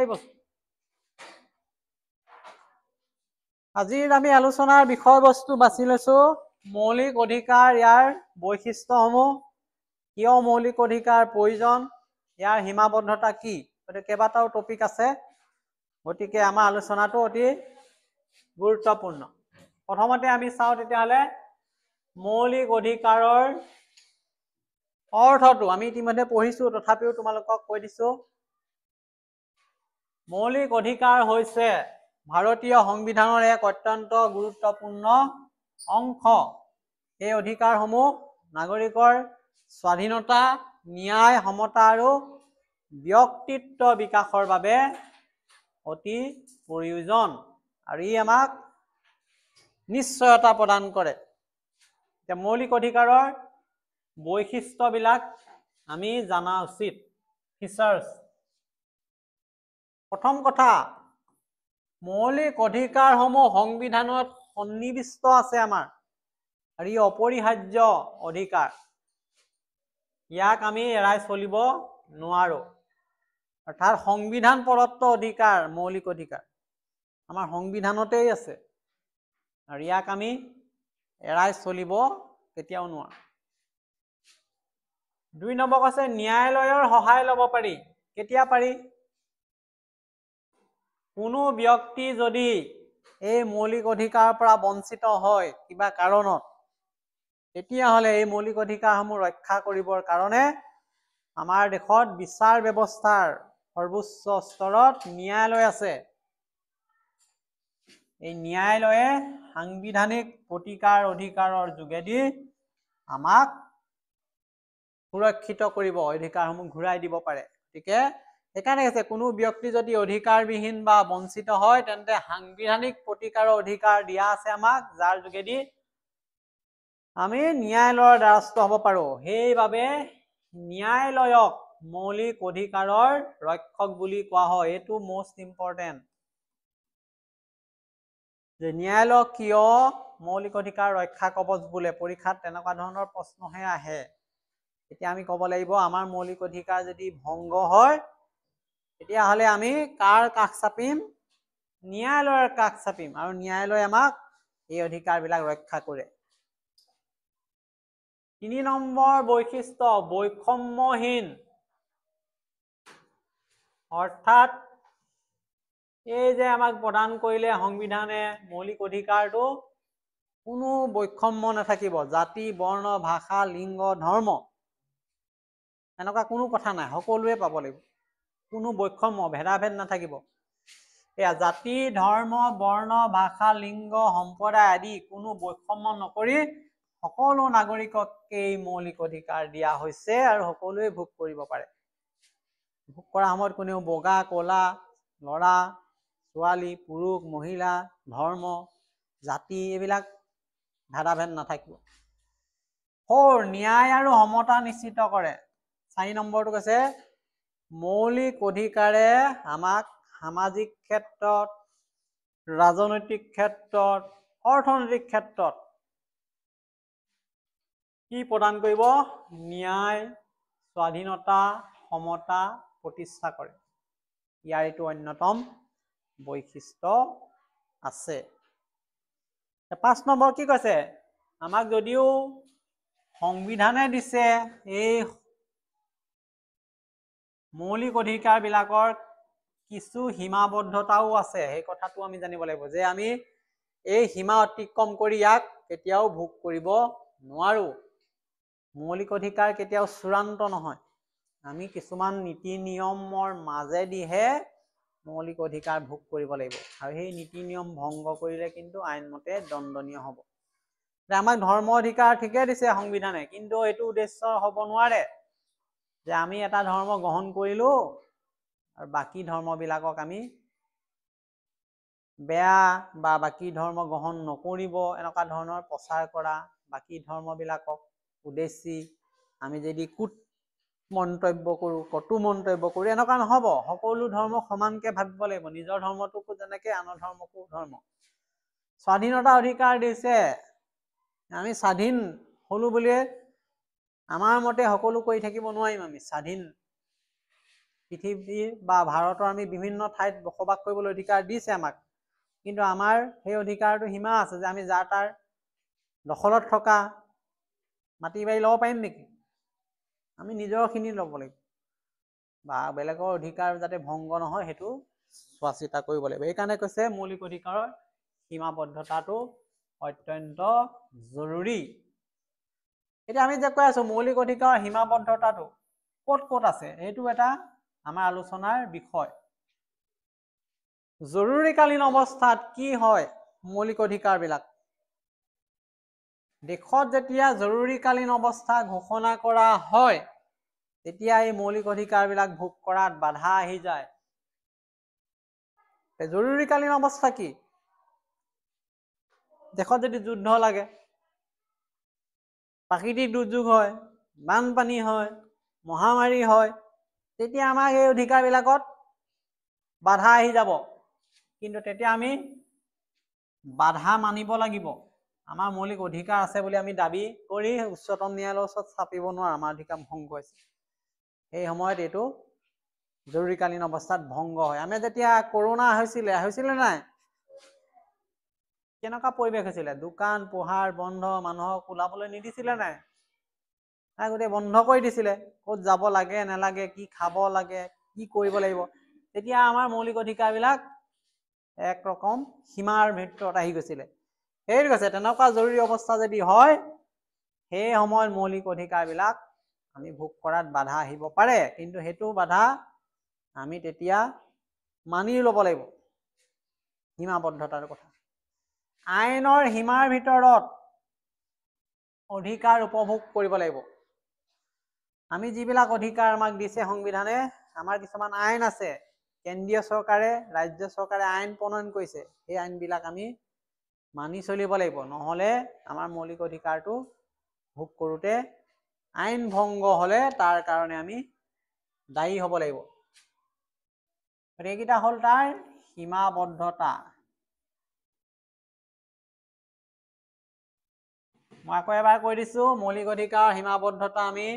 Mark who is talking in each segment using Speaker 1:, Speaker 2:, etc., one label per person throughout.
Speaker 1: বিষয়বস্তু আজিৰ আমি আলোচনাৰ বিষয়বস্তু বাছি লৈছো মৌলিক অধিকাৰ ইয়াৰ বৈশিষ্ট্যসমূহ কিয় মৌলিক অধিকাৰ প্ৰয়োজন ইয়াৰ সীমাবদ্ধতা কি গতিকে কেইবাটাও টপিক আছে গতিকে আমাৰ আলোচনাটো অতি গুৰুত্বপূৰ্ণ প্ৰথমতে আমি চাও তেতিয়াহলে মৌলিক অধিকাৰৰ অৰ্থটো আমি ইতিমধ্যে পঢ়িছো তথাপিও তোমালোকক কৈ দিছো মৌলিক অধিকাৰ হৈছে ভাৰতীয় সংবিধানৰ এক অত্যন্ত গুৰুত্বপূৰ্ণ অংশ এই অধিকাৰসমূহ নাগৰিকৰ স্বাধীনতা ন্যায় সমতা আৰু ব্যক্তিত্ব বিকাশৰ বাবে অতি প্ৰয়োজন আৰু ই আমাক নিশ্চয়তা প্ৰদান কৰে এতিয়া মৌলিক অধিকাৰৰ বৈশিষ্ট্যবিলাক আমি জানা উচিত ফিচাৰ্ছ প্ৰথম কথা মৌলিক অধিকাৰসমূহ সংবিধানত সন্নিৱিষ্ট আছে আমাৰ আৰু ই অপৰিহাৰ্য অধিকাৰ ইয়াক আমি এৰাই চলিব নোৱাৰো অৰ্থাৎ সংবিধান প্ৰদত্ত অধিকাৰ মৌলিক অধিকাৰ আমাৰ সংবিধানতেই আছে আৰু ইয়াক আমি এৰাই চলিব কেতিয়াও নোৱাৰো 2 নম্বৰ আছে ন্যায়ালয়ৰ সহায় ল'ব পাৰি কেতিয়া পাৰি কোনো ব্যক্তি যদি এই মৌলিক অধিকাৰৰ পৰা বঞ্চিত হয় কিবা কাৰণত তেতিয়াহলে এই মৌলিক অধিকাৰসমূহ ৰক্ষা কৰিবৰ কাৰণে আমাৰ দেশত বিচাৰ ব্যৱস্থাৰ সৰ্বোচ্চ স্তৰত ন্যায়ালয় আছে এই ন্যায়ালয়ে সাংবিধানিক প্ৰতিকাৰ অধিকাৰৰ যোগেদি আমাক সুৰক্ষিত কৰিব অধিকাৰসমূহ ঘূৰাই দিব পাৰে গতিকে সেইকাৰণে আছে কোনো ব্যক্তি যদি অধিকাৰবিহীন বা বঞ্চিত হয় তেন্তে সাংবিধানিক প্ৰতিকাৰৰ অধিকাৰ দিয়া আছে আমাক যাৰ যোগেদি আমি ন্যায়ালয়ৰ দ্বাৰস্থ হ'ব পাৰো সেইবাবে ন্যায়ালয়ক মৌলিক অধিকাৰৰ ৰক্ষক বুলি কোৱা হয় এইটো মোষ্ট ইম্পৰ্টেণ্ট যে ন্যায়ালয়ক কিয় মৌলিক অধিকাৰ ৰক্ষা কবচ বোলে পৰীক্ষাত তেনেকুৱা ধৰণৰ প্ৰশ্নহে আহে এতিয়া আমি ক'ব লাগিব আমাৰ মৌলিক অধিকাৰ যদি ভংগ হয় তেতিয়াহলে আমি কাৰ কাষ চাপিম ন্যায়ালয়ৰ কাষ চাপিম আৰু ন্যায়ালয়ে আমাক এই অধিকাৰবিলাক ৰক্ষা কৰে 3 নম্বৰ বৈশিষ্ট্য বৈষম্যহীন অৰ্থাৎ এই যে আমাক প্ৰদান কৰিলে সংবিধানে মৌলিক অধিকাৰটো কোনো বৈষম্য নাথাকিব জাতি বৰ্ণ ভাষা লিংগ ধৰ্ম এনেকুৱা কোনো কথা নাই সকলোৱে পাব লাগিব কোনো বৈষম্য ভেদাভেদ নাথাকিব এয়া জাতি ধৰ্ম বৰ্ণ ভাষা লিংগ সম্প্ৰদায় আদি কোনো বৈষম্য নকৰি সকলো নাগৰিকক এই মৌলিক অধিকাৰ দিয়া হৈছে আৰু সকলোৱে ভোগ কৰিব পাৰে ভোগ কৰা সময়ত কোনেও বগা কলা লৰা ছোৱালী পুৰুষ মহিলা ধৰ্ম জাতি এইবিলাক ভেদাভেদ নাথাকিব ন্যায় আৰু সমতা নিশ্চিত কৰে 4 নম্বৰটো কৈছে মৌলিক অধিকাৰে আমাক সামাজিক ক্ষেত্ৰত ৰাজনৈতিক ক্ষেত্ৰত অৰ্থনৈতিক ক্ষেত্ৰত কি প্ৰদান কৰিব ন্যায় স্বাধীনতা সমতা প্ৰতিষ্ঠা কৰে ইয়াৰ এইটো অন্যতম বৈশিষ্ট্য আছে 5 নম্বৰ কি কৈছে আমাক যদিও সংবিধানে দিছে এই মৌলিক অধিকাৰ বিলাকৰ কিছু সীমাবদ্ধতাও আছে সেই কথাটো আমি জানিব লাগিব যে আমি এই সীমা অতিক্ৰম কৰি ইয়াক কেতিয়াও ভোগ কৰিব নোৱাৰো মৌলিক অধিকাৰ কেতিয়াও চূড়ান্ত নহয় আমি কিছুমান নীতি নিয়মৰ মাজেদিহে মৌলিক অধিকাৰ ভোগ কৰিব লাগিব আৰু সেই নীতি নিয়ম ভংগ কৰিলে কিন্তু আইনমতে দণ্ডনীয় হ'ব আমাক ধৰ্ম অধিকাৰ ঠিকে দিছে সংবিধানে কিন্তু এইটো উদ্দেশ্য হ'ব নোৱাৰে যে আমি এটা ধৰ্ম গ্ৰহণ কৰিলো আৰু বাকি ধৰ্মবিলাকক আমি বেয়া বা বাকি ধৰ্ম গ্ৰহণ নকৰিব এনেকুৱা ধৰণৰ প্ৰচাৰ কৰা বাকি ধৰ্মবিলাকক উদ্দেশ্যি আমি যদি কুট মন্তব্য কৰো কটু মন্তব্য কৰো এনেকুৱা নহব সকলো ধৰ্ম সমানকে ভাবিব লাগিব নিজৰ ধৰ্মটোকো যেনেকে আনৰ ধৰ্মকো ধৰ্ম স্বাধীনতা অধিকাৰ দিছে আমি স্বাধীন হলো বুলিয়ে আমাৰ মতে সকলো কৰি থাকিব নোৱাৰিম আমি স্বাধীন পৃথিৱীৰ বা ভাৰতৰ আমি বিভিন্ন ঠাইত বসবাস কৰিবলৈ অধিকাৰ দিছে আমাক, কিন্তু আমাৰ সেই অধিকাৰটো সীমা আছে যে আমি যাৰ তাৰ দখলত থকা মাটি বাৰী ল'ব পাৰিম নেকি? আমি নিজৰখিনি ল'ব লাগিব বা বেলেগৰ অধিকাৰ যাতে ভংগ নহয় সেইটো চোৱা চিতা কৰিব লাগিব। সেইকাৰণে কৈছে মৌলিক অধিকাৰৰ সীমাবদ্ধতাটো অত্যন্ত জৰুৰী। এতিয়া আমি যে কৈ আছো মৌলিক অধিকাৰৰ সীমাবদ্ধতাটো ক'ত ক'ত আছে, এইটো এটা আমাৰ আলোচনাৰ বিষয়। জৰুৰীকালীন অৱস্থাত কি হয় মৌলিক অধিকাৰবিলাক? দেশত যেতিয়া জৰুৰীকালীন অৱস্থা ঘোষণা কৰা হয় তেতিয়া এই মৌলিক অধিকাৰবিলাক ভোগ কৰাত বাধা আহি যায়। জৰুৰীকালীন অৱস্থা কি? দেশত যদি যুদ্ধ লাগে, প্ৰাকৃতিক দুৰ্যোগ হয়, বানপানী হয়, মহামাৰী হয়, তেতিয়া আমাক এই অধিকাৰবিলাকত বাধা আহি যাব। কিন্তু তেতিয়া আমি বাধা মানিব লাগিব। আমাৰ মৌলিক অধিকাৰ আছে বুলি আমি দাবী কৰি উচ্চতম ন্যায়ালয়ৰ ওচৰত চাপিব নোৱাৰো আমাৰ অধিকাৰ ভংগ হৈছে। সেই সময়ত এইটো জৰুৰীকালীন অৱস্থাত ভংগ হয়। আমি যেতিয়া কৰোণা হৈছিলে নাই? কেনেকুৱা পৰিৱেশ হৈছিলে? দোকান পোহাৰ বন্ধ, মানুহক ওলাবলৈ নিদিছিলে নাই? গোটেই বন্ধ কৰি দিছিলে। ক'ত যাব লাগে নালাগে, কি খাব লাগে, কি কৰিব লাগিব। তেতিয়া আমাৰ মৌলিক অধিকাৰবিলাক একৰকম সীমাৰ ভিতৰত আহি গৈছিলে। সেই কৈছে তেনেকুৱা জৰুৰী অৱস্থা যদি হয় সেই সময়ত মৌলিক অধিকাৰবিলাক আমি ভোগ কৰাত বাধা আহিব পাৰে, কিন্তু সেইটো বাধা আমি তেতিয়া মানি ল'ব লাগিব। সীমাবদ্ধতাৰ কথা। আইনৰ সীমাৰ ভিতৰত অধিকাৰ উপভোগ কৰিব লাগিব। আমি যিবিলাক অধিকাৰ আমাক দিছে সংবিধানে, আমাৰ কিছুমান আইন আছে, কেন্দ্ৰীয় চৰকাৰে ৰাজ্য চৰকাৰে আইন প্ৰণয়ন কৰিছে, সেই আইনবিলাক আমি মানি চলিব লাগিব, নহলে আমাৰ মৌলিক অধিকাৰটো ভোগ কৰোঁতে আইন ভংগ হলে তাৰ কাৰণে আমি দায়ী হ'ব লাগিব। এইকেইটা হ'ল তাৰ সীমাবদ্ধতা। মই আকৌ এবাৰ কৈ দিছো, মৌলিক অধিকাৰ সীমাবদ্ধতা আমি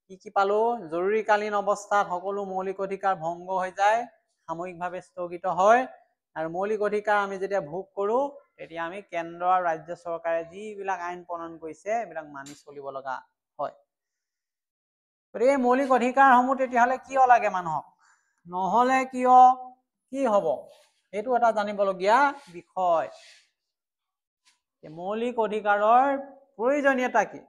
Speaker 1: কি কি পালো? জৰুৰীকালীন অৱস্থাত সকলো মৌলিক অধিকাৰ ভংগ হৈ যায়, সাময়িকভাৱে স্থগিত হয়, আৰু মৌলিক অধিকাৰ আমি যেতিয়া ভোগ কৰো তেতিয়া আমি কেন্দ্ৰ আৰু ৰাজ্য চৰকাৰে যিবিলাক আইন প্ৰণয়ন কৰিছে এইবিলাক মানি চলিব লগা হয়। গতিকে এই মৌলিক অধিকাৰসমূহ তেতিয়াহ'লে কিয় লাগে মানুহক? নহলে কিয় কি হব? এইটো এটা জানিবলগীয়া বিষয়। মৌলিক অধিকাৰৰ প্ৰয়োজনীয়তা কি?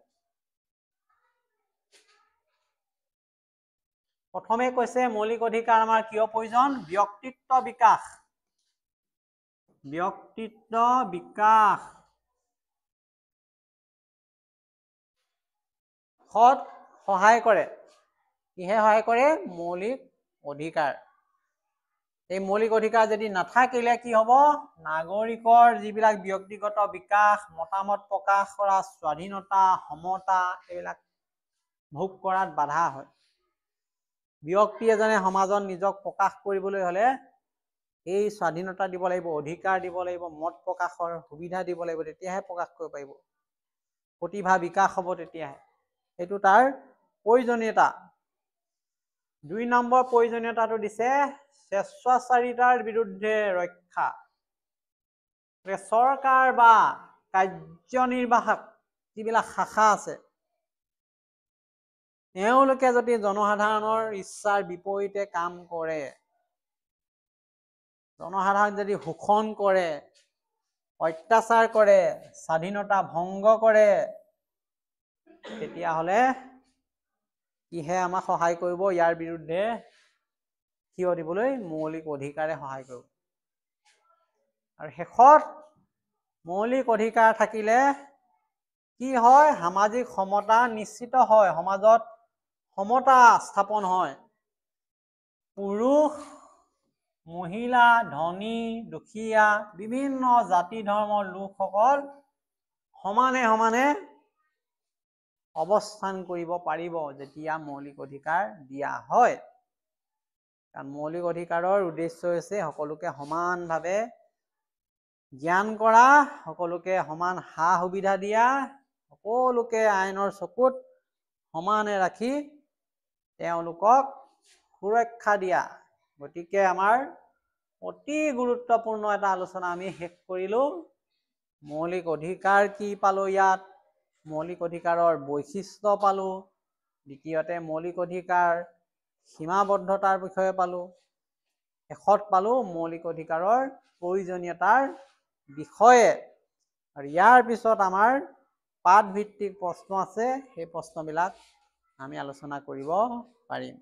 Speaker 1: প্ৰথমে কৈছে মৌলিক অধিকাৰ আমাৰ কিয় প্ৰয়োজন? ব্যক্তিত্ব বিকাশ। ব্যক্তিত্ব বিকাশ সহায় কৰে। কিহে সহায় কৰে? মৌলিক অধিকাৰ। এই মৌলিক অধিকাৰ যদি নাথাকিলে কি হব? নাগৰিকৰ যিবিলাক ব্যক্তিগত বিকাশ, মতামত প্ৰকাশ কৰা স্বাধীনতা, সমতা, এইবিলাক ভোগ কৰাত বাধা হয়। ব্যক্তি এজনে সমাজত নিজক প্ৰকাশ কৰিবলৈ হলে এই স্বাধীনতা দিব লাগিব, অধিকাৰ দিব লাগিব, মত প্ৰকাশৰ সুবিধা দিব লাগিব, তেতিয়াহে প্ৰকাশ কৰিব পাৰিব। প্ৰতিভা বিকাশ হ'ব তেতিয়াহে। এইটো তাৰ প্ৰয়োজনীয়তা। ২ নম্বৰ প্ৰয়োজনীয়তাটো দিছে স্বেচ্ছাচাৰিতাৰ বিৰুদ্ধে ৰক্ষা। চৰকাৰ বা কাৰ্যনিৰ্বাহক যিবিলাক শাখা আছে, তেওঁলোকে যদি জনসাধাৰণৰ ইচ্ছাৰ বিপৰীতে কাম কৰে, জনসাধাৰণ যদি শোষণ কৰে, অত্যাচাৰ কৰে, স্বাধীনতা ভংগ কৰে, তেতিয়াহ'লে কিহে আমাক সহায় কৰিব? ইয়াৰ বিৰুদ্ধে থিয় দিবলৈ মৌলিক অধিকাৰে সহায় কৰিব। আৰু শেষত মৌলিক অধিকাৰ থাকিলে কি হয়? সামাজিক সমতা নিশ্চিত হয়, সমাজত সমতা স্থাপন হয়। পুৰুষ, মহিলা, ধনী, দুখীয়া, বিভিন্ন জাতি ধৰ্মৰ লোকসকল সমানে সমানে অৱস্থান কৰিব পাৰিব যেতিয়া মৌলিক অধিকাৰ দিয়া হয়। কাৰণ মৌলিক অধিকাৰৰ উদ্দেশ্য হৈছে সকলোকে সমানভাৱে জ্ঞান কৰা, সকলোকে সমান সা-সুবিধা দিয়া, সকলোকে আইনৰ চকুত সমানে ৰাখি তেওঁলোকক সুৰক্ষা দিয়া। গতিকে আমাৰ অতি গুৰুত্বপূৰ্ণ এটা আলোচনা আমি শেষ কৰিলো। মৌলিক অধিকাৰ কি পালো, ইয়াত মৌলিক অধিকাৰৰ বৈশিষ্ট্য পালো, দ্বিতীয়তে মৌলিক অধিকাৰ সীমাবদ্ধতাৰ বিষয়ে পালো, শেষত পালো মৌলিক অধিকাৰৰ প্ৰয়োজনীয়তাৰ বিষয়ে। আৰু ইয়াৰ পিছত আমাৰ পাঠভিত্তিক প্ৰশ্ন আছে, সেই প্ৰশ্নবিলাক আমি আলোচনা কৰিব পাৰিম।